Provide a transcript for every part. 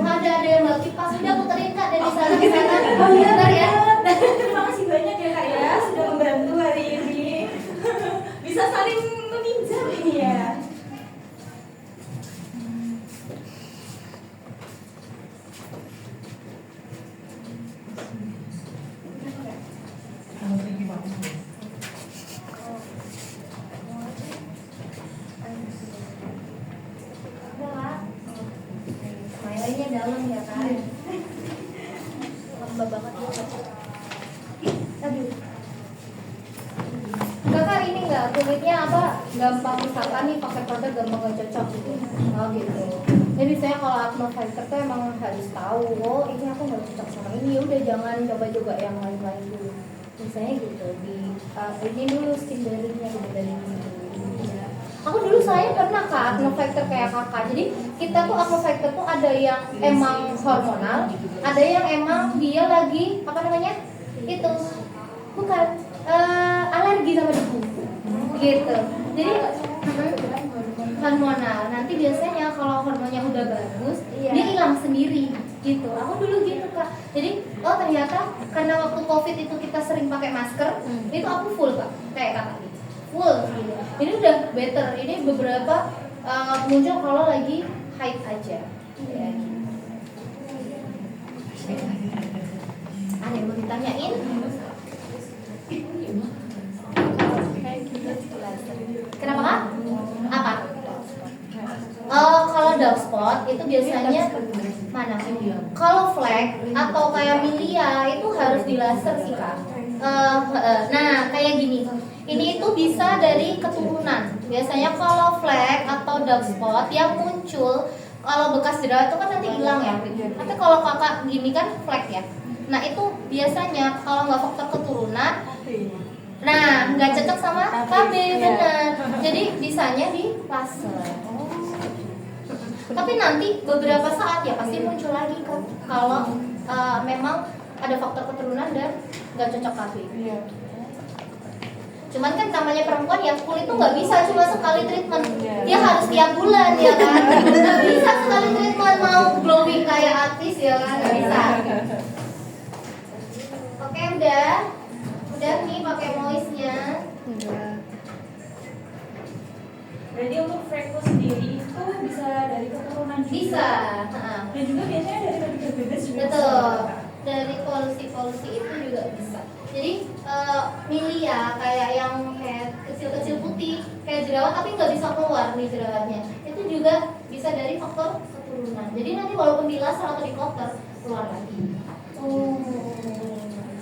Ada yang lagi pas udah puterin Kak dari sana ke sana. Oh iya, bentar ya. Terima kasih banyak ya Kak ya sudah membantu hari ini. Bisa saling meminjam ini ya. Smiley-nya dalam ya Kak. Lembab banget ya. Aduh. Kakak ini nggak kulitnya apa gampang misalkan nih pakai produk gampang gak cocok gitu. Oh gitu. Jadi saya kalau acne fighter tuh emang harus tahu, oh ini aku nggak cocok sama ini, udah jangan coba-coba yang lain-lain dulu. Misalnya gitu di ini dulu skin barrier-nya dari ini dulu. Aku dulu saya pernah Kak acne fighter kayak kakak. Jadi kita tuh acne fighter tuh ada yang emang hormonal, ada yang emang dia lagi apa namanya itu bukan alergi sama debu gitu. Jadi hormonal. Nanti biasanya kalau hormonnya udah bagus, dia hilang sendiri gitu. Aku dulu gitu Kak. Jadi oh ternyata karena waktu COVID itu kita sering pakai masker, itu aku full Kak, kayak kakak gitu. Full gitu. Ini udah better. Ini beberapa muncul kalau lagi haid aja. Ya, gitu. Ada yang mau ditanyain? Kenapa Kak? Apa? Kalau dark spot itu biasanya mana? Kalau flek atau kayak milia itu harus dilaser sih Kak. Nah kayak gini. Ini itu bisa dari keturunan. Biasanya kalau flek atau dark spot yang muncul kalau bekas jerawat itu kan nanti hilang ya. Tapi kalau kakak gini kan flek ya. Nah itu biasanya kalau nggak faktor keturunan, nah nggak cocok sama KB benar. Jadi bisanya di laser. Tapi nanti beberapa saat ya pasti muncul lagi kan. Kalau memang ada faktor keturunan dan nggak cocok KB. Cuman kan namanya perempuan ya kulit tuh nggak bisa cuma sekali treatment, dia harus tiap bulan ya kan. Nggak bisa sekali treatment mau glowing kayak artis ya kan, nggak bisa. Oke udah nih pakai moistnya. Berarti untuk freckles sendiri itu bisa dari keturunan juga. Bisa. Dan juga biasanya dari ketika bebas juga. Betul. Dari polusi itu juga bisa. Jadi milia kayak yang kayak kecil-kecil putih kayak jerawat tapi nggak bisa keluar nih jerawatnya, itu juga bisa dari faktor keturunan. Jadi nanti walaupun di laser atau di cutter keluar lagi.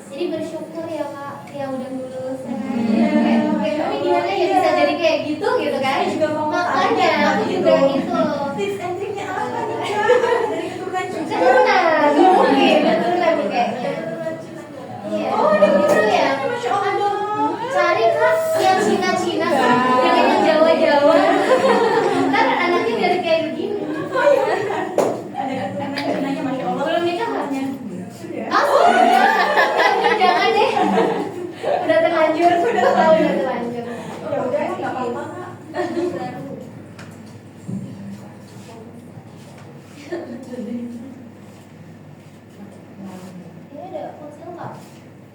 Jadi bersyukur ya Kak yang udah lulus. Tapi gimana ya bisa jadi kayak gitu kan? Makanya aku juga gitu. Tips and triknya apa nih Kak? Dari keturunan juga. Keturunan mungkin keturunan kayaknya. Iya. Oh, gitu ya. Masya Allah. Cari Kak yang Cina-Cina kan, yang Jawa-Jawa. Ntar anaknya dari kayak begini. Oh iya benar. Ada keturunan Cinanya Masya Allah. Belum nikah nggak? Sudah. Jangan deh. Udah terlanjur, udah terlanjur. Ya udah nggak apa-apa Kak. Ini ada konsil nggak?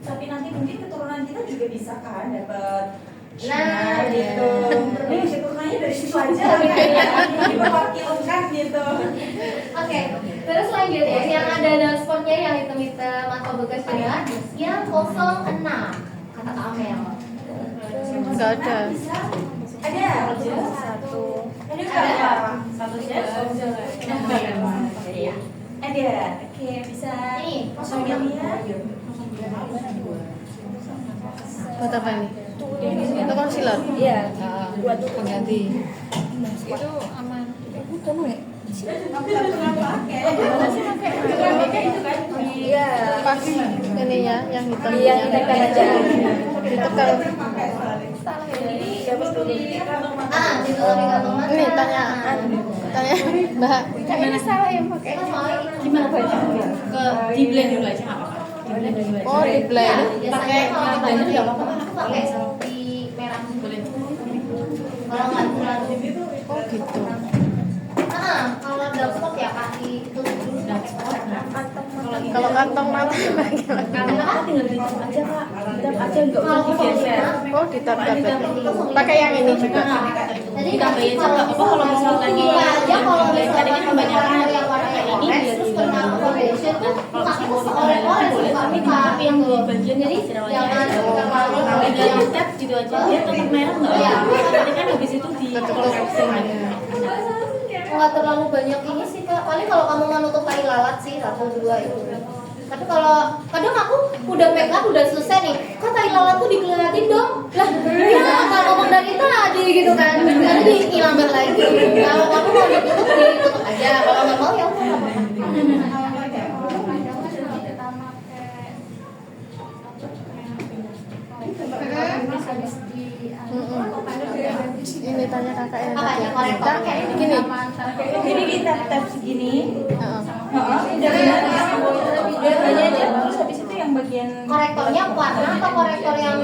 Tapi nanti mungkin keturunan kita juga bisa kan dapat Nah, gitu. Berarti keturunannya dari situ aja kayak diwakilkan gitu. Oke, terus lanjut ya. Yang ada dark spotnya yang hitam-hitam atau bekas jerawat, yang 06 kata Kak Amel. Enggak ada. Ada satu. Ini berapa? Satu jas. Ada. Oke, bisa. Ini 06. Buat apa ini? Itu concealer. Iya. Buat pengganti. Itu aman. Iya. Pas ininya yang hitam. Iya, kita aja. Itu kalau Ditutup di kantongan. ini tanya Mbak. Gimana salah yang pakai? Gimana bacanya? Di blend dulu aja nggak apa-apa. Oh di blend. Pakai blender ya apa? Pakai di merah. Boleh. Kalau nggak kurang. Oh gitu. Kalau kantong nanti bagaimana? Karena kan tinggal ditap aja kak, ditap aja nggak usah digeser. Oh, ditata. Pakai yang ini juga. Jadi Ditambahin aja nggak apa-apa kalau mau lagi aja kalau misalkan kadang kebanyakan yang warna kayak ini orange biar terus tidak kena foundation tuh kaki tuh seoleh-oleh sih kami tapi yang di bagian jadi jangan terlalu dari step gitu aja dia tetap merah nggak Iya. apa-apa. Nanti kan habis itu di nggak terlalu banyak ini sih kak, paling kalau kamu mau nutup tai lalat sih 1-2 itu. Tapi kalau kadang aku udah make up udah selesai nih, kok tai lalat tuh dikeliatin dong, lah iya nggak ngomong dari tadi gitu kan, jadi dilambat lagi. Kalau kamu mau ditutup aja, kalau nggak mau ya udah nggak apa-apa. Ini tanya kakak yang Apa tadi. ya, korektor Kita kayak gini. Jadi kita tap segini. Heeh. Udah benar. Biasanya aja terus habis itu yang bagian Korektornya warna atau korektor yang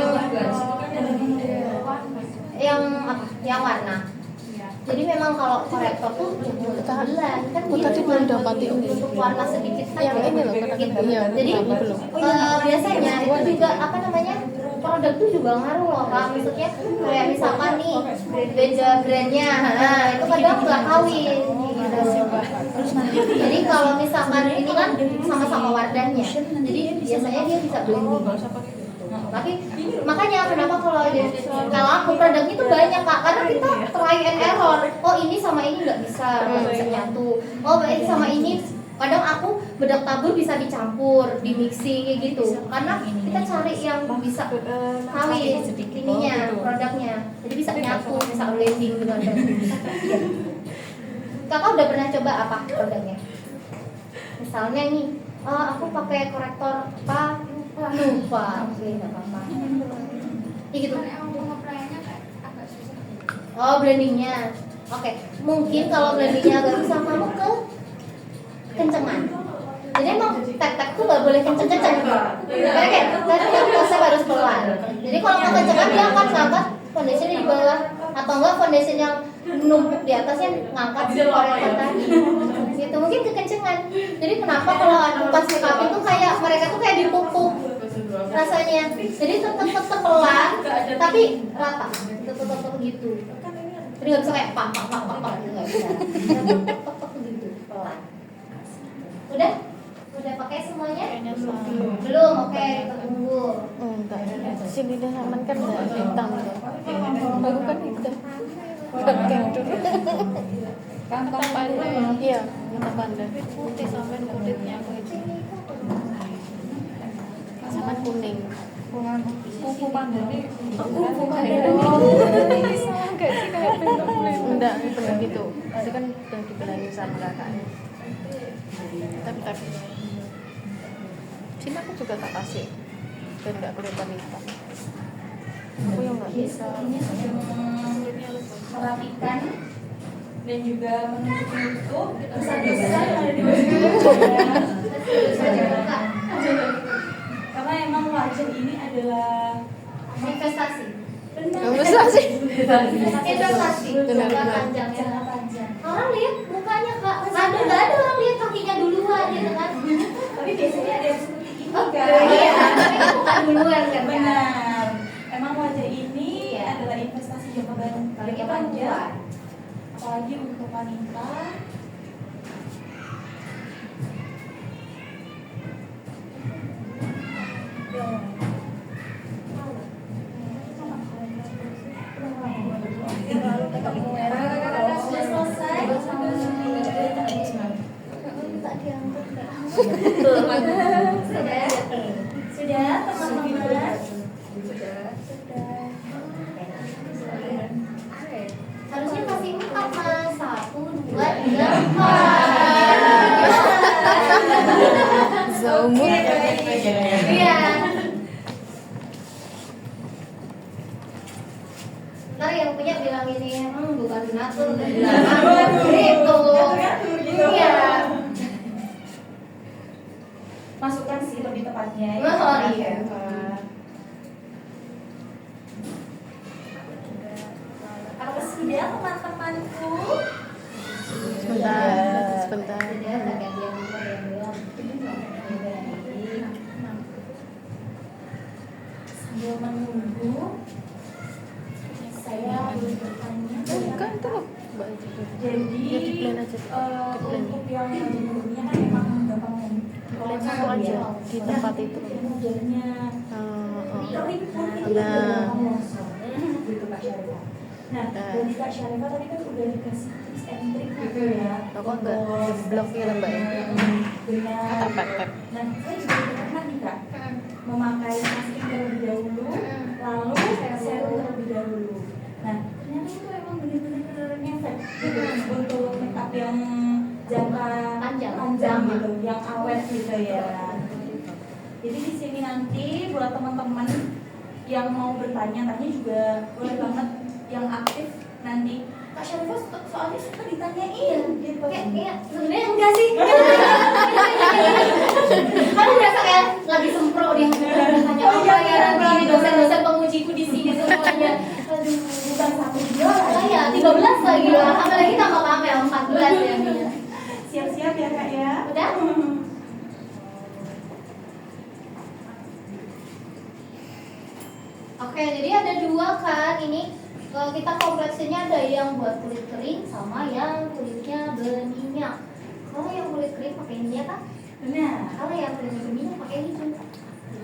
apa? Yang warna. Jadi memang kalau korektor tuh bulan kan Aku tadi belum dapat ini. untuk warna sedikit aja. Yang ini loh, korektor. Gitu. Iya, Jadi ini belum. biasanya itu juga apa namanya? Produk tuh juga ngaruh loh kak. Maksudnya kayak misalkan nih beda brandnya, nah itu kadang nggak kawin gitu. Jadi kalau misalkan ini kan sama-sama wadahnya, jadi biasanya dia bisa blending. Tapi makanya kenapa kalau aku produknya itu banyak kak, karena kita try and error. Oh ini sama ini nggak bisa nyatu. Oh ini sama ini. Kadang aku bedak tabur bisa dicampur, di mixing kayak gitu. Karena kita cari yang bisa kawin ininya, produknya. Jadi bisa nyatu, bisa blending dengan bagus. Kakak udah pernah coba apa produknya? Misalnya nih, aku pakai korektor apa? Lupa, oke nggak apa-apa. Ya gitu. Oh blendingnya, oke. Mungkin kalau blendingnya agak susah kamu ke kencengan. Jadi emang tek-tek tuh gak boleh kenceng-kenceng. Kayak kan konsep harus pelan. Jadi kalau mau kencengan dia akan ngangkat foundation di bawah, atau enggak foundation yang numpuk di atasnya ngangkat si korektor tadi. Gitu mungkin kekencengan. Jadi kenapa kalau pas make up itu kayak mereka tuh kayak dipupuk rasanya. Jadi tetap pelan tapi rata. Tetap gitu. Jadi nggak bisa kayak pak gitu nggak bisa. Tetap gitu pelan. Udah pakai semuanya? Belum, oke, kita tunggu. Enggak. Sini deh aman kan enggak hitam tuh. Baru kan hitam. Pakai dulu. Kantong pandan. Iya, kantong pandan. Putih sampai kulitnya itu. Sama kuning. Kuku pandan. Kuku pandan. Enggak sih kayak blend. Enggak, benar gitu. Tadi kan udah dibilangin sama kakaknya. Tapi sini aku juga tak kasih dan nggak kelihatan hitam. Aku yang nggak bisa. merapikan dan juga menutup dosa-dosa yang ada di wajah. Karena emang wajah ini adalah Investasi. Investasi. Investasi. Benar, Jangka benar. panjang, jangka panjang. Orang lihat mukanya kak. Nggak ada orang lihat kakinya duluan gitu kan. tapi biasanya ada yang seperti ini Oh, kan. iya, tapi kan bukan duluan kan. Benar. Emang wajah ini adalah investasi jangka panjang. Apalagi untuk wanita. Sudah selesai. Sudah teman-teman. Harusnya kasih 4 mas. 1, 2, 3, 4. Zoomut. Iya. Ntar yang punya bilang ini, bukan ngatur, gitu. Iya. Masukkan sih lebih tepatnya. Oh iya. Apa sudah teman-temanku? Sebentar. Jadi ada gantian yang bilang. Jadi Ya, di blend aja. Di blend. untuk yang berminyak kan memang gampang Blend satu aja di tempat itu. Jadinya kering pun itu Nah. gampang longsor. Gitu Kak Syarifah. Nah, dari Kak Syarifah tadi kan udah dikasih tips and trick gitu ya. Kok enggak blok ya Mbak ya? Benar. Pep. Nah, saya juga pernah nih Kak memakai masker terlebih dahulu, lalu serum terlebih dahulu. Nah, ternyata itu emang benar-benar ngefek gitu untuk make up yang jangka panjang gitu, yang awet gitu ya. Jadi di sini nanti buat teman-teman yang mau bertanya-tanya juga boleh banget yang aktif nanti. Kak Syarifah soalnya suka ditanyain gitu. Kayak sebenarnya enggak sih. Kan biasa kayak lagi sempro dia tanya apa ya nanti ini dosen-dosen pengujiku di sini semuanya. Aduh, Bukan satu dua oh ya 13 lagi loh. Apalagi tambah Kamel 14 ya. Mia. siap-siap ya Kak ya. Udah? Oke, jadi ada dua kan ini kita kompleksinya ada yang buat kulit kering sama yang kulitnya berminyak. Kalau yang kulit kering pakai minyak kan? Benar. Kalau yang kulitnya berminyak pakai hijau.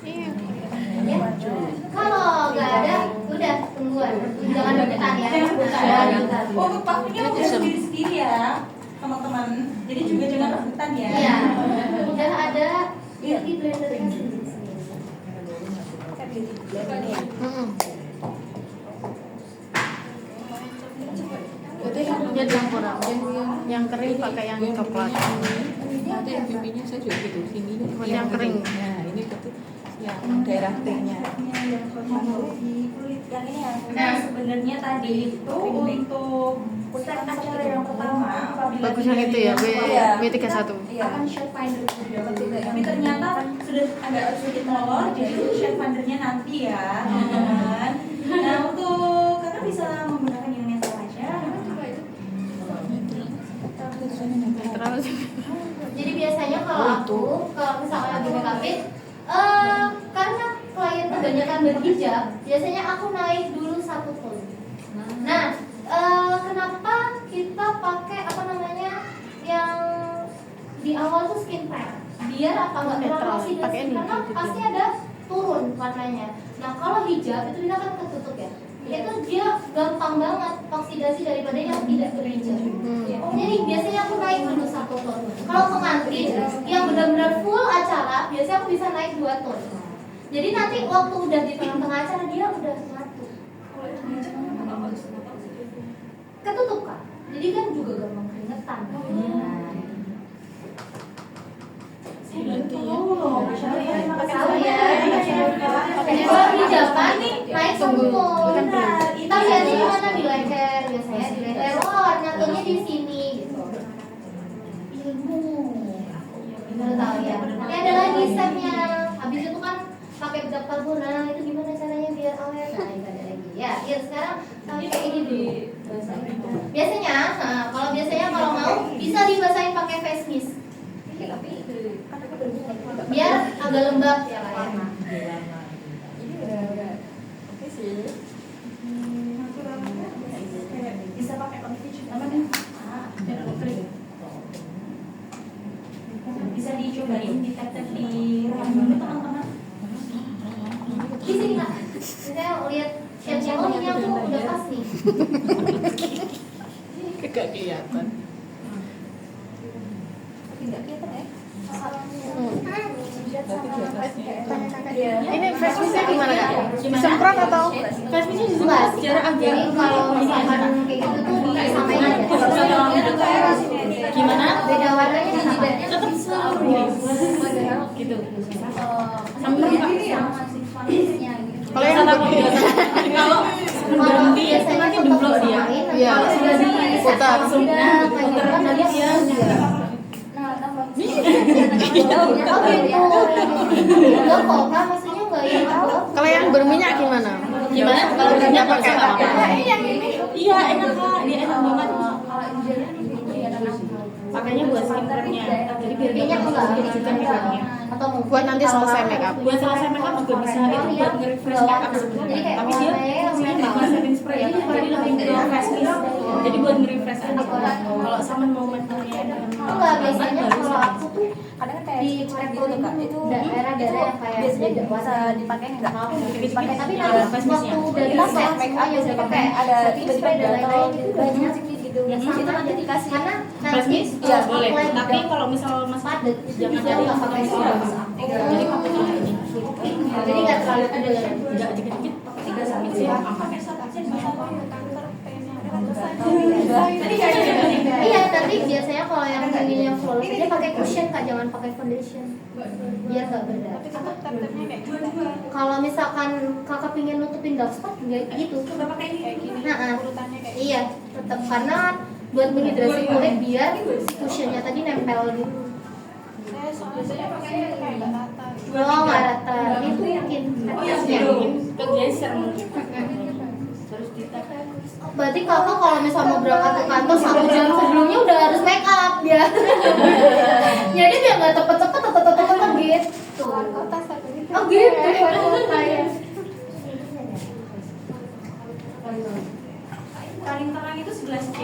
Iya. Ya. Kalau nggak ada, udah tungguan. Jangan rebutan ya. Jangan rebutan. Jangan rebutan. Oh, untuk pastinya udah sendiri-sendiri ya, teman-teman. Jadi juga jangan rebutan ya. Iya. Udah ada beauty blendernya sendiri. Dia campuran. Yang kering pakai yang coklat. Nanti yang pipinya saya juga gitu. Sini Yang kering. Nah, ini betul yang daerah T-nya. Yang kulit yang ini ya. Nah, sebenarnya tadi itu untuk step acara yang pertama apabila Bagus yang itu ya, W31. Iya. Akan shade finder tapi ternyata sudah agak sedikit molor, jadi itu shade findernya nanti ya, teman-teman. Nah, untuk kakak bisa menggunakan yang netral aja. Terlalu Jadi biasanya kalau aku, kalau misalnya lagi make upin, karena klien kebanyakan berhijab, biasanya aku naik dulu 1 tone. Nah, kenapa kita pakai apa namanya yang di awal tuh skin tone? Biar apa nggak terlalu Netral, oksidasi, pakai ini, karena gitu, pasti ada turun warnanya. Nah, kalau hijab itu dia kan ketutup ya. Itu dia gampang banget oksidasi daripada yang tidak berhijab. Jadi biasanya aku naik dulu 1 ton. Kalau pengantin yang benar-benar full acara, biasanya aku bisa naik 2 ton. Jadi nanti waktu udah di tengah-tengah acara dia udah nyatu. Ketutup kan? Jadi kan juga gampang keringetan. Tahu ya. Kalau hijaban nih naik 1 ton. Kita lihatnya di mana, di leher biasanya di leher. Oh, nyatunya di sini gitu. Ilmu. Benar tahu ya. Tapi ada lagi stepnya. Habis itu kan pakai bedak parfum. Nah, itu gimana caranya biar awet? Nah, itu ada lagi. Ya, sekarang pakai ini dulu. Biasanya, kalau mau bisa dibasahin pakai face mist. Biar agak lembab ya Kak ya. Bisa pakai condition apa nih? Bisa dicobain di tap-tap di ruang dulu teman-teman. Di sini Kak. Saya lihat shade-nya, oh ini aku udah pas nih. Gak kelihatan. Ini face mistnya gimana Kak? Disemprot atau? Face mistnya Enggak, secara agak jadi kalau misalkan kayak gitu tuh disamain aja. gimana? Beda warnanya di jidatnya Tetap gitu. Sama Kalau yang kalau biasanya nanti tetap demplok dia. disamain. Iya. Kalau sudah Putar. sudah kayak gitu kan dia Oh gitu. Enggak kok, Kak, maksudnya enggak yang apa? Kalau yang berminyak gimana? Gimana? Kalau Berminyak pakai pakai apa? Iya, enak Kak. Dia enak banget. Pakainya buat skincare-nya. Jadi biar minyak enggak juga makeupnya. atau mungkin Buat nanti selesai make up. Buat selesai makeup juga bisa, itu buat nge-refresh makeup sebenarnya. Jadi kayak Tapi dia warnanya nggak setting spray, jadi lebih ke face mist. Jadi buat nge-refresh aja. Kalau sama mau make-upnya enggak, biasanya kalau aku tuh Kadang kan kayak di spray Ceko gitu kak, itu daerah-daerah yang kayak biasanya nggak bisa dipakai nggak dipakai, tapi Iya, nanti face waktu mistnya. dari kita set soal make up semuanya yang udah pakai pakai ada setting spray dan lain-lain itu banyak banyak gitu ya itu sama nanti dikasih karena face nanti mist ya boleh. apply Tapi kalau misal mas padat jangan bisa dari nggak pakai serum. serum. Jadi pakainya ini. Jadi nggak terlalu tebel. Enggak dikit-dikit pakai 3 sampai 4 aman. Iya, tapi biasanya kalau yang ininya full dia pakai cushion kak, jangan pakai foundation biar nggak berat. Kalau misalkan kakak pingin nutupin dark spot nggak gitu. Nah, iya, tetap karena buat menghidrasi kulit biar cushionnya tadi nempel gitu. Oh, nggak rata. Itu mungkin atasnya. Kegeser mungkin. Berarti kakak kalau misalnya mau berangkat ke kantor 1 jam sebelumnya udah harus make up ya. Jadi biar nggak cepet-cepet gitu. Oh gitu. Kayak Paling terang itu 11C.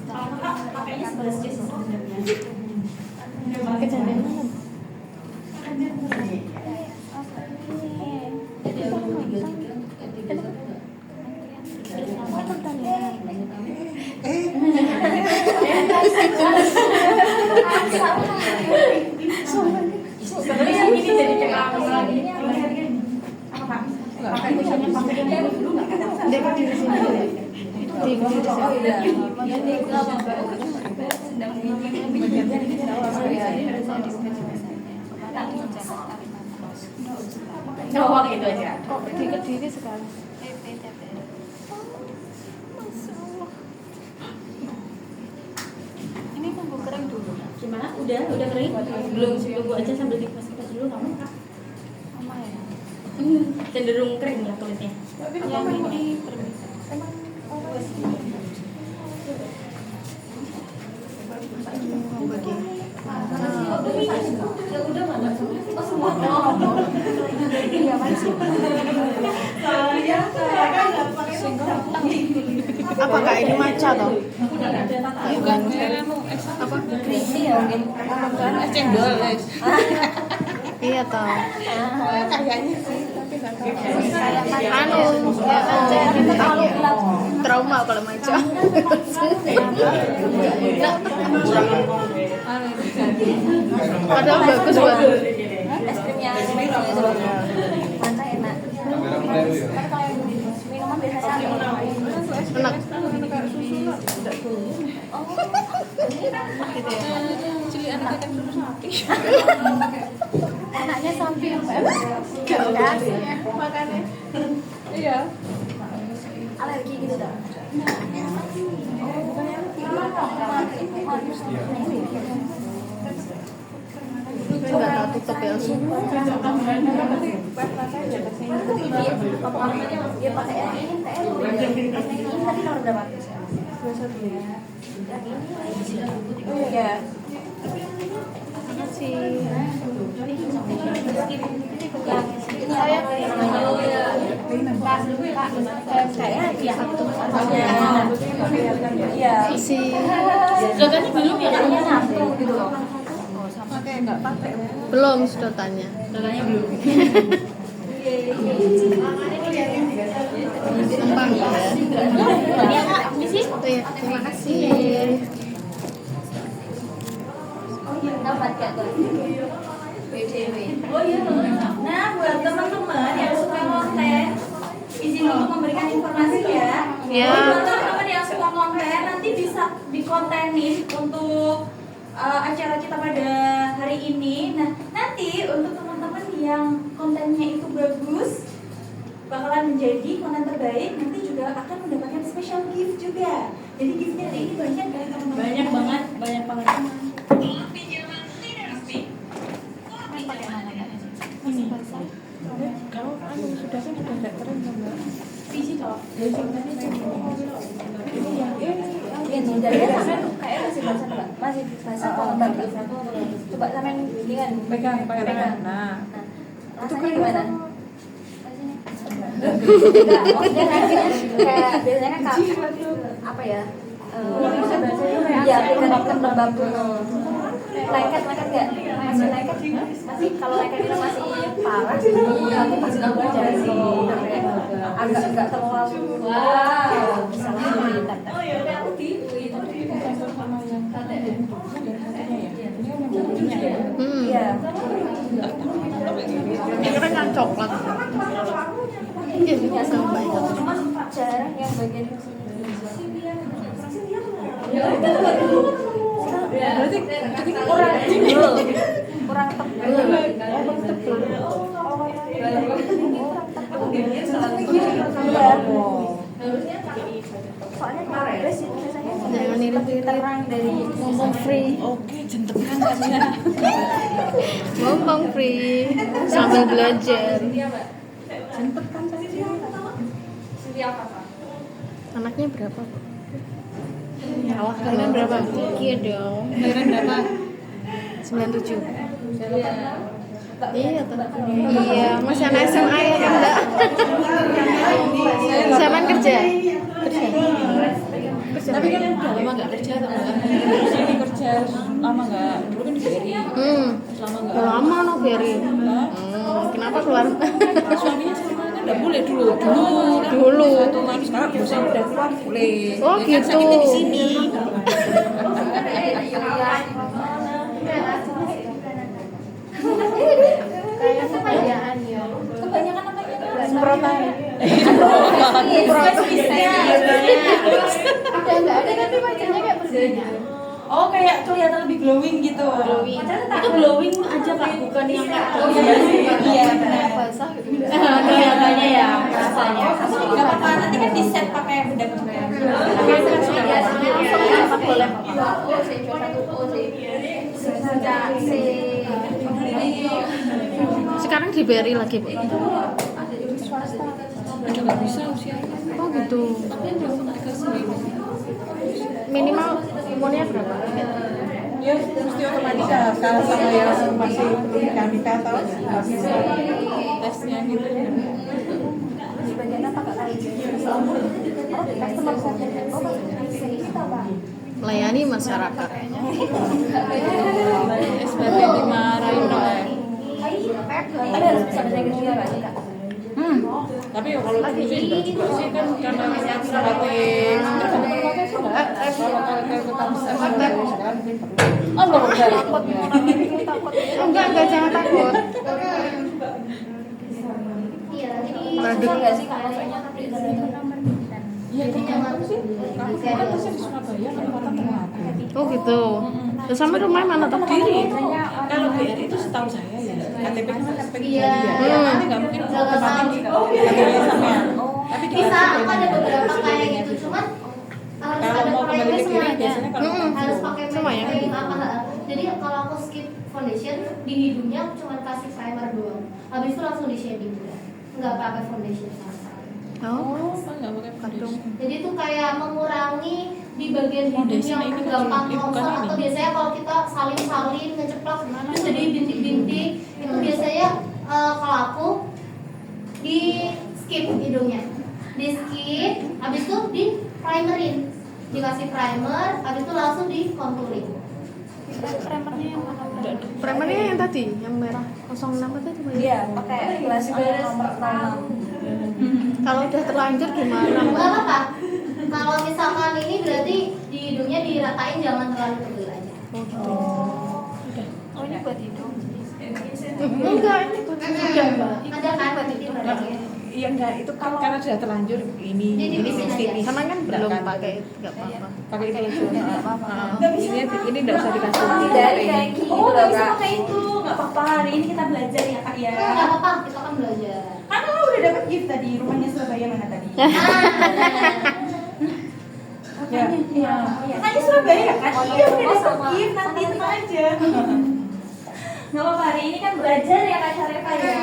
Kalau kakak pakainya 11C sebenarnya. Sebenarnya ini jadi kayak lagi. Pakai kushionnya pakai yang dulu nggak? Dia berdiri sini. Dia berdiri sini. Cowok gitu aja. Kok berdiri sekali? Ini tunggu kering dulu. Gimana? Udah kering? Belum sih, tunggu aja sambil dikipas-kipas dulu kamu. Cenderung kering lah kulitnya. Yang ini permisi. Mau bagi. Apa kak ini maca toh? Bukan. Apa? Krisi ya mungkin Cendol. Iya toh. kayaknya sih tapi nggak tahu Trauma kalau maca. Padahal bagus buat es krim yang itu mana enak kan kalau yang minuman biasanya enak. enaknya samping Makanya. Iya. alergi gitu dah Enggak tahu tutup ya. apa namanya dia pakai ini TR ini tadi nomor berapa? 21. Ya. Makasih. Iya. Si Gaganya belum ya? Kayaknya satu gitu loh. belum sudah tanya. Gaganya belum. Numpang ya. Iya kak, misi. Iya, terima kasih. Dapat gak tuh? Oh iya, nah buat teman-teman yang suka konten, izin untuk memberikan informasi ya. Ya. Buat teman-teman yang suka konten, nanti bisa dikontenin untuk acara kita pada hari ini. Nah, nanti untuk teman-teman yang kontennya itu bagus, bakalan menjadi konten terbaik. Nanti juga akan mendapatkan special gift juga. Jadi giftnya hari ini banyak kan teman-teman? Banyak banget. Kalau sudah kan sudah enggak keren enggak? Biji toh. Ini jadinya sampai kayak masih basah Mbak. Masih basah kok Mbak. Coba sampean ginian. Pegang pakai tangan. Nah, Rasanya gimana? Enggak, maksudnya kayak biasanya kan apa ya? Ya, pegang lembab dulu. Lengket enggak? Masih lengket? Masih kalau lengket itu masih parah. Nanti pas aku jadi agak enggak terlalu. Wow, bisa langsung ditata. Iya. ini kan yang coklat. Iya, Ya sama cuma jarang yang bagian Berarti kurang tebel. Kurang tebel. Soalnya kalau sih biasanya jangan niru-niru. terang dari Ngomong free. Oke, jentekan kan ya. Ngomong free sambil belajar. Jentekan saja. Anaknya berapa, Bu? Kalah kalian berapa? Iya dong. Kalian berapa? 97. Iya tuh. Iya, masih anak SMA ya kan enggak? Zaman kerja. Tapi kan udah lama nggak kerja atau enggak? Sini kerja lama nggak? Dulu kan di BRI. Lama nggak? Udah lama no Berry. Kenapa keluar? Suaminya sama kan nggak boleh dulu. Dulu. Satu malam sekarang bosnya udah keluar boleh. Oh Ya kan gitu. sakitnya di sini. Kayak kebayaan ya. kebanyakan namanya Semprotan. Ada tapi wajahnya kayak bersinar. Oh, kayak kelihatan lebih glowing gitu. Itu glowing aja Kak, bukan yang kayak Iya, benar. Basah gitu. Kelihatannya ya, rasanya. Enggak apa-apa, nanti kan di set pakai bedak juga. Sekarang di Berry lagi, Bu. udah nggak bisa usianya. Oh gitu. Tapi belum dikasih. Minimal umurnya berapa? Ya, mesti otomatis kalau sama yang masih nikah atau masih Tesnya gitu. di bagian apa Kak? Oh, customer service. Oh, kita Pak. Melayani masyarakat. SPP dimarahin oleh. Tapi harus bisa bahasa Inggris juga Kak? Tapi ya kalau dulu sih enggak juga sih kan karena relatif Enggak jangan takut. Iya, jadi Bisa nggak sih kalau soalnya tapi Iya, ternyata sih. Aku kan pasti di Surabaya kan kota tengah. Oh gitu. Terus sama rumah mana tuh? Diri. Kalau BRI itu setahu saya ya. KTP kan KTP Iya. dia. Nanti nggak mungkin otomatis KTP sama. Tapi di bisa, KTP aku ada beberapa kayak gitu, cuman harus kalau ada mau kembali proyeknya ke diri semuanya. biasanya kalau Harus pakai Semuanya. make apa? Jadi kalau aku skip foundation di hidungnya aku cuma kasih primer doang. Habis itu langsung di shading juga. Nggak pakai foundation sama sekali. Oh. nggak pakai foundation. Jadi itu kayak mengurangi di bagian hidung Foundation yang ini kan gampang bukan longsor ini. atau biasanya kalau kita salin-salin ngeceplak terus jadi bintik-bintik itu biasanya kalau aku di skip hidungnya, di skip, habis itu di primerin, dikasih primer, habis itu langsung di contouring. Primernya yang tadi, yang merah 06 tadi. Iya, pakai gelas nomor 6. Kalau udah terlanjur gimana, Nggak Mbak? apa-apa. Kalau misalkan ini berarti di hidungnya diratain, jangan terlalu tebal aja. Oh, ini buat hidung. Enggak, ini udah, Mbak. Ada kan titik-titiknya? iya enggak itu kan karena sudah terlanjur ini Jadi dibisin aja. tipis. Sama kan belum Belakang. pakai, enggak apa-apa. pakai itu aja. Ini enggak usah dikasih. Dari kayak gini Oh, nggak bisa Kak. pakai itu. Nggak apa-apa, hari ini kita belajar ya Kak ya. Nggak apa-apa, kita kan belajar. Kan lo udah dapet gift tadi, rumahnya Surabaya mana tadi? Ya. Iya. Kan di Surabaya kan? Iya, udah dapet gift, nanti tenang aja. Nggak apa-apa, hari ini kan belajar ya Kak Syarifah ya.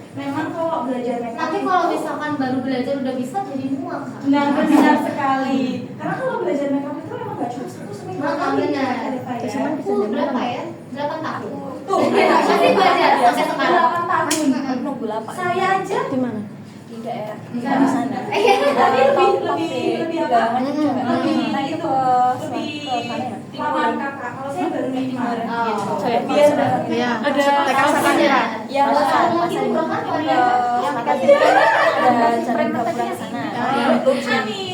Memang kalau belajar makeup Tapi kalau misalkan baru belajar udah bisa jadi muak kan? Nah, benar sekali. Karena kalau belajar makeup itu memang gak cuma 1 seminggu. benar. Cuman bisa Aku jam berapa ya? 8 tahun. Tuh, Masih belajar sampai sekarang. 8 tahun. nunggu lapa. Saya aja Di mana? Di daerah di Nah. sana. Iya. tapi lebih apa? Lebih Nah, itu ke lebih lamaran kakak. Kalau saya baru 5 Oh. Saya biar Iya. ada TK Sakandra. yang Mungkin bukan yang ada jalan gabungan ke sana.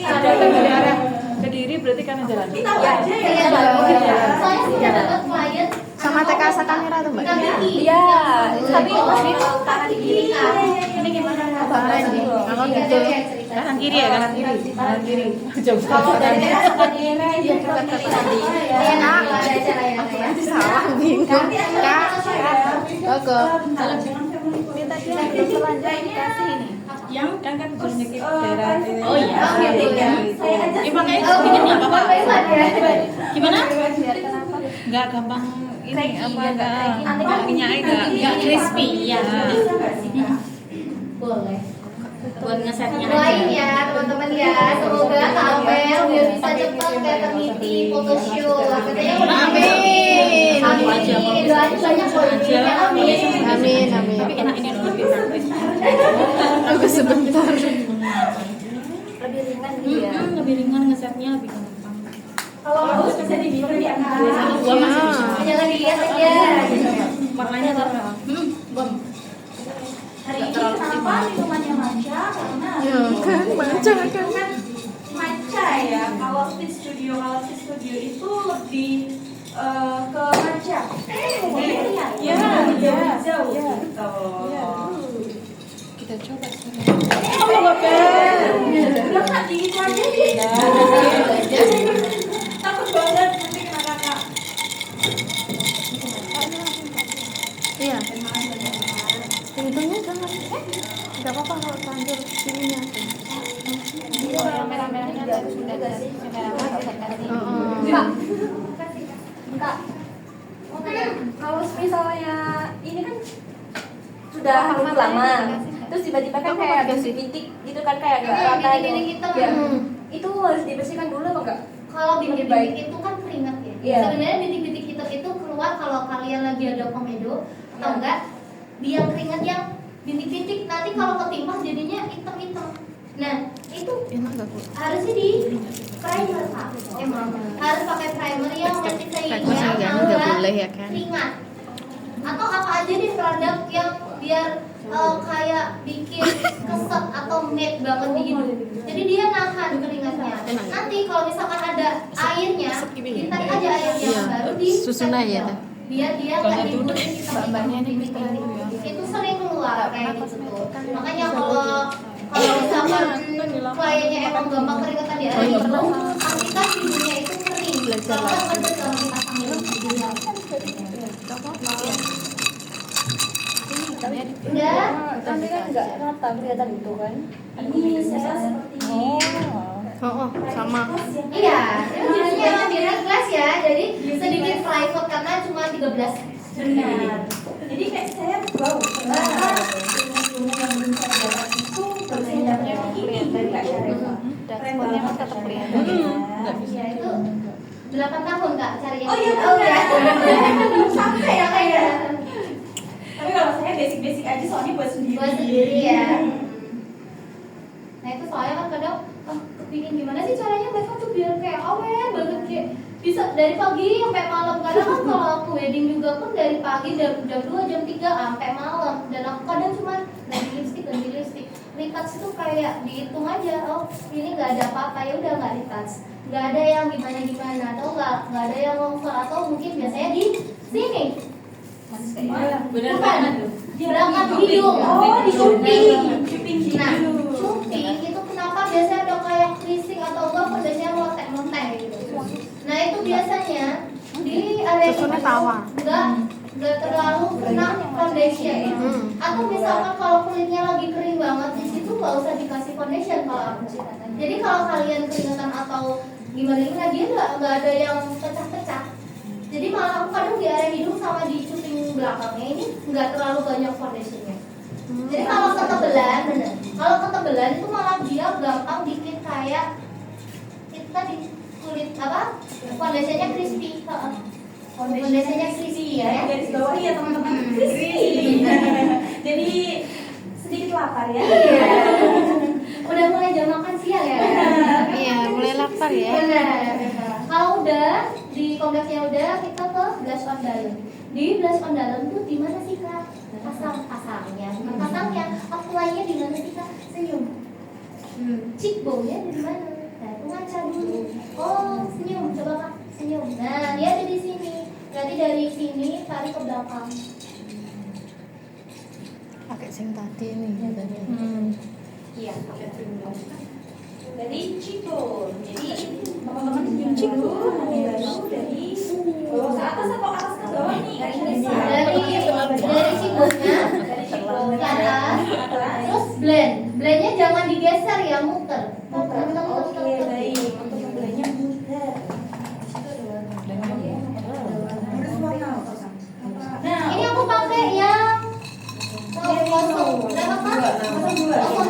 Ada dari arah Kediri berarti karena jalan. kita aja ya. Iya, soalnya sudah dapat klien Sama TK Sakandra tuh, Mbak. Iya, tapi ini tuh kanan kiri. Ini gimana? Parah ini. Kalau gitu. Kanan kiri ya, kanan kiri. Kanan kiri. Jauh Kalau sekali. dari daerah itu Enak, ada acara ya. Nanti salah bingung. Kak. Oke. ini tadi yang selanjutnya ini Yang kan tujuannya ke daerah. oh iya saya aja Makanya Oh, bikin nggak apa-apa. Bapak Iwan ya. Gimana? biar kenapa Nggak gampang ini apa nanti nggak minyak nggak crispy ya. bisa nggak sih Kak? Boleh. Buat ngesetnya Doain ya teman-teman ya. Semoga Kak Amel biar bisa cepat kayak peneliti photoshoot. Katanya udah Amin. Amin. Doain banyak loh ini. Amin. Amin, amin. Tapi enak ini loh lebih praktis. Tunggu sebentar. Lebih ringan gitu ya. Lebih ringan ngesetnya lebih gampang. Kalau bagus bisa dibikin di anak Gua masih bisa. Jangan dilihat aja. Warnanya tuh. Bom. hari ini kenapa minumannya matcha karena Ya kan, baca kan. matcha ya kalau Fit Studio itu lebih ke matcha ya jauh gitu Kita coba sih. udah nggak gitu aja sih takut banget nanti kena kakak Iya. Pintunya jangan. Enggak apa-apa kalau lanjut sininya. Yang merah-merahnya baru sudah kasih, yang merah-merah nggak usah kasih. Kak, kalau misalnya ini kan sudah hampir lama, terus tiba-tiba kan kayak ada bintik gitu kan kayak nggak rata Bintik-bintik hitam. ya. Itu harus dibersihkan dulu apa enggak? Kalau bintik-bintik itu kan keringat ya. Iya. Sebenarnya bintik-bintik hitam itu keluar kalau kalian lagi ada komedo atau enggak biang keringat yang bintik-bintik nanti kalau ketimpa jadinya hitam-hitam. Nah, itu Enak enggak, Bu? harusnya di primer Pak. Emang harus pakai primer yang nanti Primer sehingga sehingga nggak boleh ya kan? keringat. Atau apa aja nih produk yang biar kayak bikin keset atau matte banget di hidung. Jadi dia nahan keringatnya. Enak. Nanti kalau misalkan ada airnya, ditarik aja airnya Iya, baru di susunnya ya. biar dia nggak dibunuhin hitam-hitam itu sering keluar kayak gitu tuh. Makanya kalau misalkan kliennya emang gampang keringetan di area hidung, pastikan hidungnya itu kering. Kalau nggak kan kalau kita sambil udah Tapi kan nggak rata kelihatan itu kan. Ini saya seperti Oh, sama. iya, itu jadinya emang biar glass ya, jadi sedikit private karena cuma 13. benar. Jadi kayak saya wow, karena ilmu yang belum saya dapat itu berbeda dari Kak Syarifah. Keren banget tetap kelihatan. Ya itu 8 tahun Kak carinya. Oh iya, oh ya. belum sampai ya Iya. kayak. Tapi kalau saya basic aja soalnya buat sendiri. Buat sendiri ya. Nah itu soalnya kan kadang kepingin gimana sih caranya mereka tuh biar kayak awet banget kayak bisa dari pagi sampai malam. Kadang kan kalau aku wedding juga pun dari pagi jam 2 jam 3 sampai malam dan aku kadang cuma ganti lipstick. Retouch itu kayak dihitung aja, oh ini nggak ada apa-apa ya udah nggak retouch, nggak ada yang gimana atau nggak ada yang longsor atau mungkin biasanya di sini. Bukan, di belakang hidung. Oh, di cuping. Nah, cuping itu kenapa biasanya ada kayak creasing atau enggak pedasnya lontek-lontek gitu. Nah, itu biasanya di area Susunnya tawa. enggak terlalu kena foundation ya. Atau misalkan kalau kulitnya lagi kering banget di situ nggak usah dikasih foundation kalau aku. Jadi kalau kalian keringetan atau gimana dia nggak ada yang pecah-pecah. Jadi malah aku kadang di area hidung sama di cuping belakangnya ini nggak terlalu banyak foundationnya. Jadi kalau ketebelan, kalau ketebelan itu malah dia gampang bikin kayak itu tadi kulit apa? Foundationnya crispy. Foundationnya crispy ya. Garis bawah ya teman-teman. Jadi sedikit lapar ya. Udah mulai jam makan siang ya. Iya, mulai lapar ya. Benar. Kalau udah di kompleksnya udah, kita ke blush on dalam. Di blush on dalam tuh di mana sih Kak? Pasangnya. Pasangnya. Apply-nya di mana sih Kak? Senyum. Cheekbone-nya di mana? Nah, itu ngaca dulu. Oh, senyum. Coba Kak, senyum. Nah, dia ada di sini. Berarti dari sini tarik ke belakang. Pakai sing tadi nih katanya. Iya. Dari cheekbone. Jadi teman-teman senyum dulu, nanti baru dari bawah ke atas atau atas ke bawah nih? Dari cheekbone-nya ke atas. Terus blendnya jangan digeser ya, muter. Oke, baik. Untuk membelanya muter. Nah, Ini aku pakai yang kosong. Berapa Kak? Kosong dua. Aku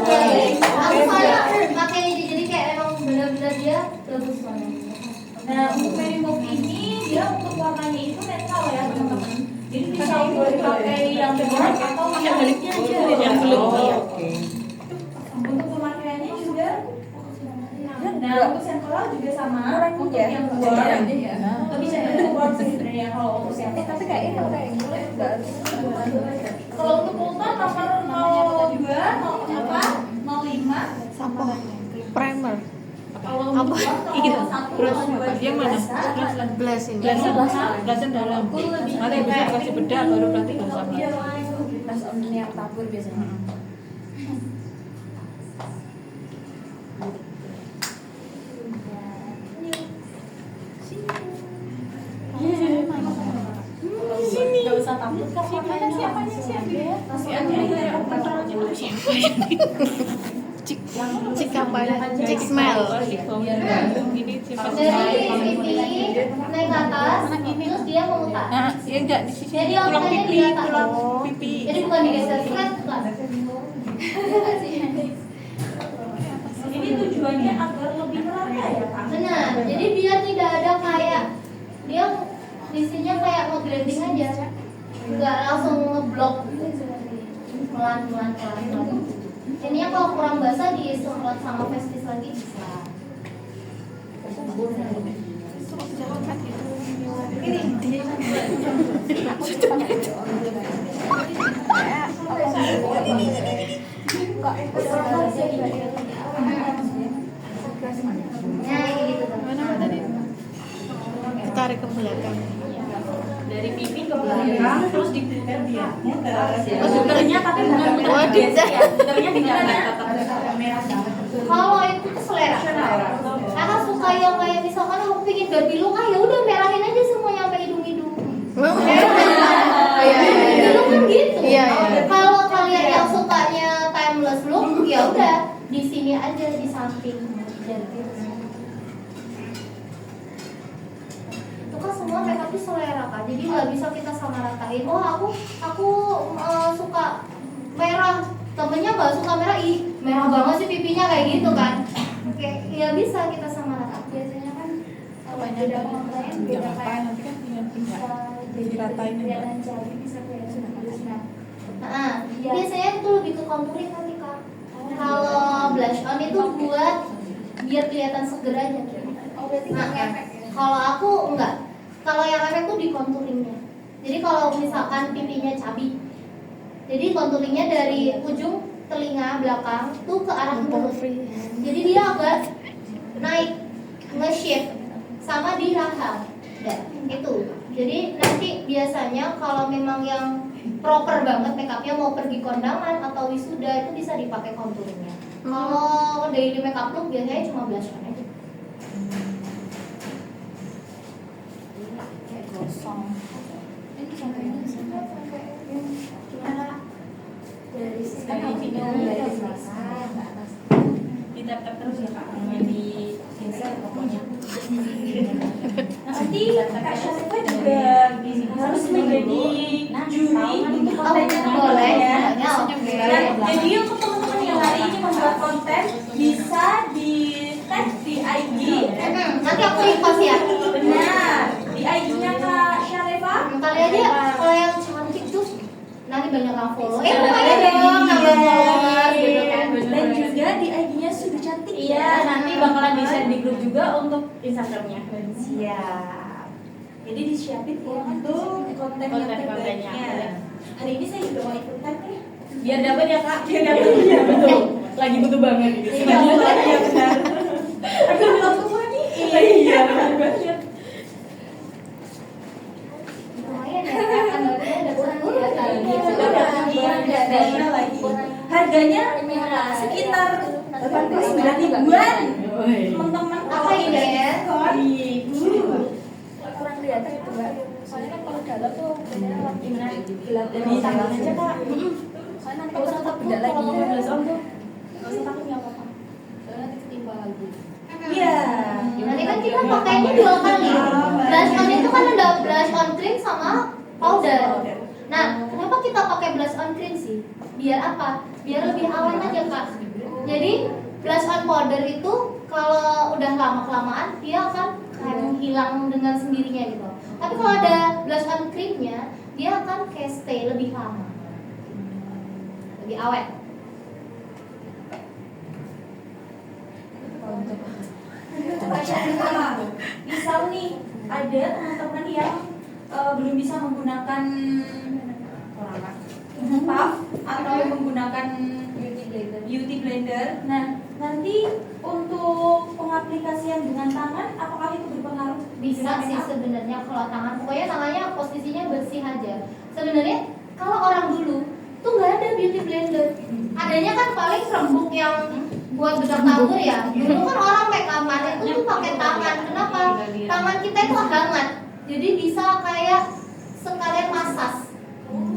soalnya pakai ini jadi kayak emang benar-benar dia bagus banget. nah untuk Mary Move ini dia untuk warnanya itu netral ya teman-teman. Jadi bisa dipakai yang benar atau yang baliknya aja. Yang belum. Oke. Untuk pemakaiannya juga. Nah untuk sentuhan juga sama. Untuk yang luar lebih cenderung luar sih sebenarnya kalau untuk sentuhan. Tapi kayak ini kayak gue enggak Kalau untuk Ulta nomor 02, 05. Apa? Primer. Kalau Apa? untuk Iya. Yang mana? Blush ini. Belasan dalam. Nanti bisa kasih bedah baru nanti sama. pas omnya tabur biasanya. Gak usah takut kak, siapanya siapa? Masih ada Cik apa ya? Cik smell. Ini simpan Dari pipi naik ke atas, terus dia memutar. Nah, ya enggak di sisi Jadi tulang otaknya pipi, di atas. tulang pipi. Jadi bukan digeser flat, bukan. Ini tujuannya agar lebih merata ya kak? Benar. Jadi biar tidak ada kayak dia isinya kayak nge-blending aja, nggak langsung ngeblok. Pelan-pelan. Ini yang kalau kurang basah disemprot sama Vestis lagi bisa. Nah, ini gitu. Mana tadi? Tarik ke belakang. Dari pipi ke belakang, terus diputer dia muter. Muternya tapi bukan muter. Oh, Muternya tidak merah. Kalau itu tuh selera. Kakak suka yang kayak misalkan aku pingin baby look, ya udah merahin aja semuanya sampai hidung-hidung. Dulu kan gitu. Iya. Kalau kalian yang sukanya timeless look, ya udah di sini aja di samping. Itu kan semua makeup itu selera Kak. Jadi nggak bisa kita samaratain. Oh aku suka merah. Temennya nggak suka merah, merah banget sih pipinya kayak gitu kan. Oke, ya bisa kita samaratain. Biasanya kan beda pemakaian, beda kayak Nanti kan tinggal diratain bisa kayak nah, biasanya itu lebih ke contouring nanti Kak. Kalau blush on itu buat biar kelihatan seger aja. Kalau aku enggak. Kalau yang efek tuh di contouringnya. Jadi kalau misalkan pipinya cabi, jadi contouringnya dari ujung telinga belakang tuh ke arah mulut. Jadi dia agak naik, nge-shift sama di rahang. Ya, itu. Jadi nanti biasanya kalau memang yang proper banget makeupnya mau pergi kondangan atau wisuda itu bisa dipakai contouringnya. Kalau daily makeup look biasanya cuma blush on aja. Dari sisi Ditap-tap terus ya kak, di sensor pokoknya. Nanti Kak Syarifah juga harus menjadi juri untuk kontennya boleh ya. ya. Jadi untuk teman-teman yang hari ini membuat konten bisa di tag di IG. Nanti aktivitas ya. Benar. Di IG-nya Kak Syarifah. Kali aja kalau yang cantik tuh nanti banyak yang follow. Pokoknya dong nambah followers gitu kan. Dan juga di IG-nya sudah cantik. Iya, nanti bakalan di-share di grup juga untuk Instagramnya. Siap. Jadi disiapin ya untuk konten yang Konten-kontennya. terbaiknya. Hari ini saya juga mau ikutan nih. Biar dapat ya kak, biar dapat ya betul. Lagi butuh banget gitu. Iya benar. Aduh belum semua nih. Iya benar banget. Lumayan ya kan harganya udah satu ya kali ini. Sudah ada lagi. Harganya sekitar 89 ribuan. Teman-teman Apa ini ya? kurang kelihatan itu mbak. Soalnya kan kalau dalam tuh bedanya lebih gelap dan Di tangan aja kak. soalnya nanti kalau tetap beda lagi. Kalau 15 om tuh nggak usah takut nggak apa-apa. Soalnya nanti ketimpa lagi. Iya. Nanti kan kita pakainya 2 kali. Blush on itu kan ada blush on cream sama powder. Nah, kenapa kita pakai blush on cream sih? Biar apa? Biar lebih awet aja kak. Jadi blush on powder itu kalau udah lama-kelamaan dia akan kayak menghilang dengan sendirinya gitu. Tapi kalau ada blush on creamnya, dia akan kayak stay lebih lama, lebih awet. Misal nih ada teman-teman yang belum bisa menggunakan puff atau menggunakan beauty blender. Nah, nanti untuk pengaplikasian dengan tangan apakah itu berpengaruh? Bisa sih sebenarnya kalau tangan, pokoknya tangannya posisinya bersih aja. Sebenarnya kalau orang dulu tuh nggak ada beauty blender, adanya kan paling rembuk yang buat bedak tabur ya. Dulu kan orang make upan itu tuh pakai tangan. Kenapa? Tangan kita itu hangat, jadi bisa kayak sekalian masas.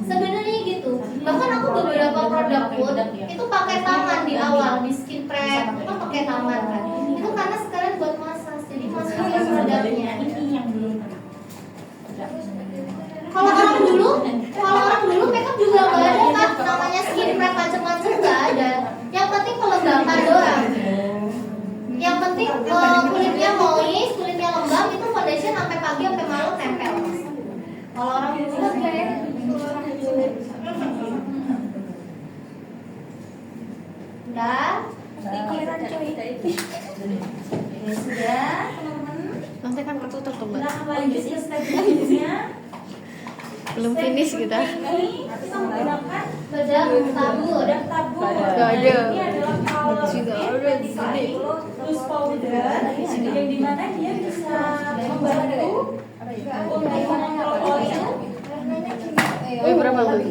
Sebenarnya gitu. Bahkan aku beberapa produk pun itu pakai tangan di awal, di skin prep itu kan pakai tangan kan. Itu karena sekalian buat masas, jadi masukin produknya. Ini yang belum pernah. Kalau orang dulu makeup juga nggak ada kan, namanya skin prep macam-macam nggak ada. Yang penting pelembapan doang. Yang penting kulitnya moist, kulitnya lembab, itu foundation sampai pagi sampai malam tempel. Kalau orang dulu kan kayak udah Pikiran coy. Ya sudah, teman-teman. Nanti kan ketutup tuh mbak. Kita lanjut ke step berikutnya. Belum finish kita. Ini kita menggunakan bedak tabur. bedak tabur. Gak ada. Ini adalah color Juga tint ada di medical sini. loose powder yang dimana dia bisa membantu untuk mengontrol oil. Berapa beli?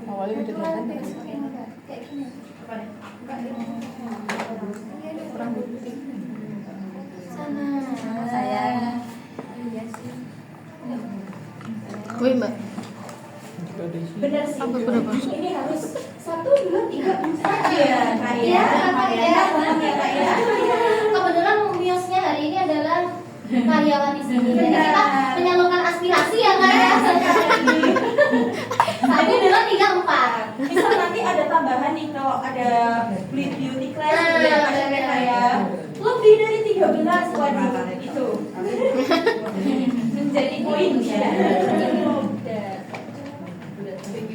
Awalnya udah kelihatan. Saya. Woi mbak. Benar sih. Apa berapa? Ini harus 1, 2, 3, 4 ya kak ya. Iya, Banget ya kak ya. Kebetulan mumiosnya hari ini adalah karyawan di sini. Jadi kita menyalurkan aspirasi ya kak ya. Tapi dulu 3, 4. Misal nanti ada tambahan nih kalau ada beauty class ya kayak lebih dari 13, waduh itu menjadi poin ya.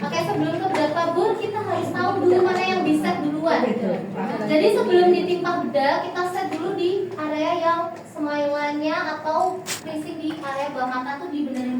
Oke, sebelum ke bedak tabur kita harus tahu dulu mana yang di set duluan. Jadi sebelum ditimpa bedak kita set dulu di area yang smile line-nya atau creasing di area bawah mata tuh dibenerin